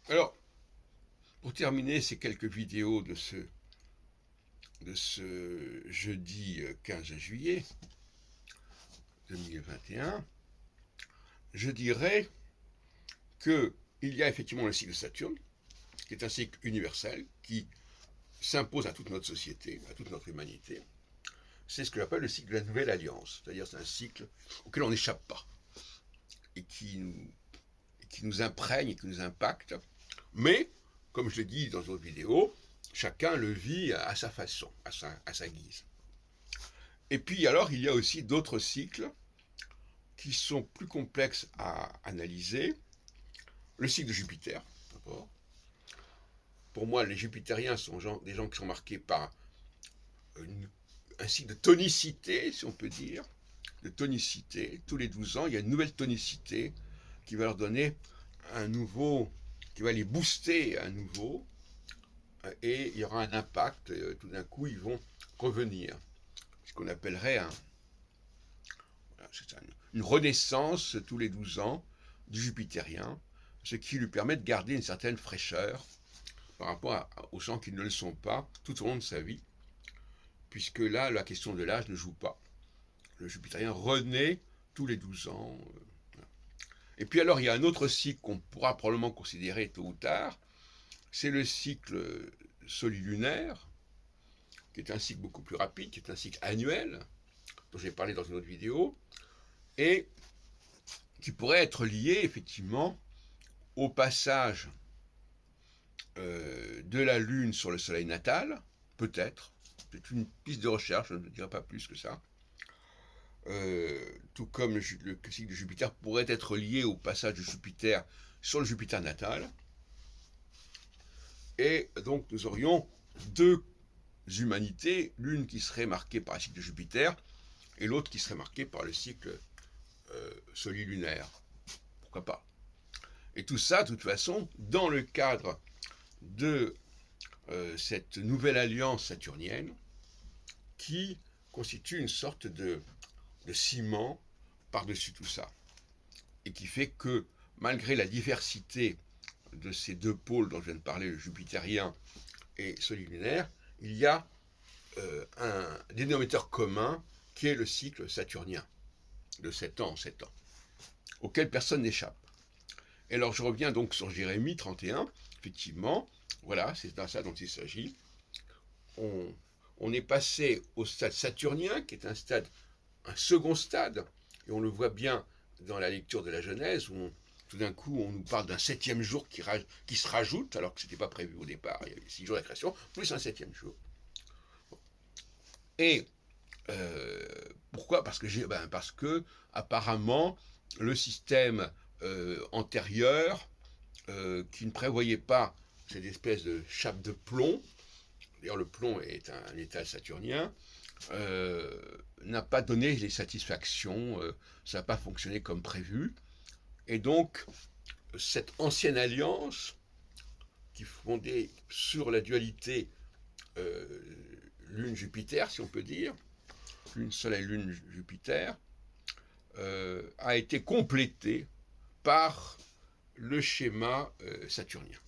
Alors, pour terminer ces quelques vidéos de ce jeudi 15 juillet 2021, je dirais qu'il y a effectivement le cycle de Saturne, qui est un cycle universel, qui s'impose à toute notre société, à toute notre humanité. C'est ce que j'appelle le cycle de la nouvelle alliance, c'est-à-dire c'est un cycle auquel on n'échappe pas, et qui nous imprègne et qui nous impacte. Mais, comme je l'ai dit dans d'autres vidéos, chacun le vit à sa façon, à sa guise. Et puis alors, il y a aussi d'autres cycles qui sont plus complexes à analyser. Le cycle de Jupiter, d'abord. Pour moi, les jupitériens sont des gens qui sont marqués par un cycle de tonicité, si on peut dire, de tonicité. Tous les 12 ans, il y a une nouvelle tonicité qui va leur donner un nouveau, qui va les booster à nouveau, et il y aura un impact, tout d'un coup, ils vont revenir. Ce qu'on appellerait une renaissance tous les 12 ans du jupitérien, ce qui lui permet de garder une certaine fraîcheur par rapport aux gens qui ne le sont pas tout au long de sa vie, puisque là, la question de l'âge ne joue pas. Le jupitérien renaît tous les 12 ans. Et puis alors, il y a un autre cycle qu'on pourra probablement considérer tôt ou tard, c'est le cycle solilunaire, qui est un cycle beaucoup plus rapide, qui est un cycle annuel, dont j'ai parlé dans une autre vidéo, et qui pourrait être lié effectivement au passage de la Lune sur le Soleil natal, peut-être, c'est une piste de recherche, je ne dirai pas plus que ça, tout comme le cycle de Jupiter pourrait être lié au passage de Jupiter sur le Jupiter natal, et donc nous aurions deux humanités, l'une qui serait marquée par le cycle de Jupiter, et l'autre qui serait marquée par le cycle solilunaire. Pourquoi pas? Et tout ça, de toute façon, dans le cadre de cette nouvelle alliance saturnienne qui constitue une sorte de ciment par-dessus tout ça. Et qui fait que, malgré la diversité de ces deux pôles dont je viens de parler, le jupitérien et solilunaire, il y a un dénominateur commun qui est le cycle saturnien, de 7 ans en 7 ans, auquel personne n'échappe. Et alors je reviens donc sur Jérémie 31, effectivement, voilà, c'est dans ça dont il s'agit. On est passé au stade saturnien, qui est un second stade, et on le voit bien dans la lecture de la Genèse, où tout d'un coup on nous parle d'un 7e jour qui se rajoute, alors que ce n'était pas prévu au départ, il y avait 6 jours de la création, plus un 7e jour. Et pourquoi? Parce que apparemment le système antérieur, qui ne prévoyait pas cette espèce de chape de plomb, d'ailleurs le plomb est un état saturnien, n'a pas donné les satisfactions, ça n'a pas fonctionné comme prévu, et donc cette ancienne alliance qui fondait sur la dualité Lune-Jupiter, si on peut dire, Lune-Soleil, Lune-Jupiter, a été complétée par le schéma saturnien.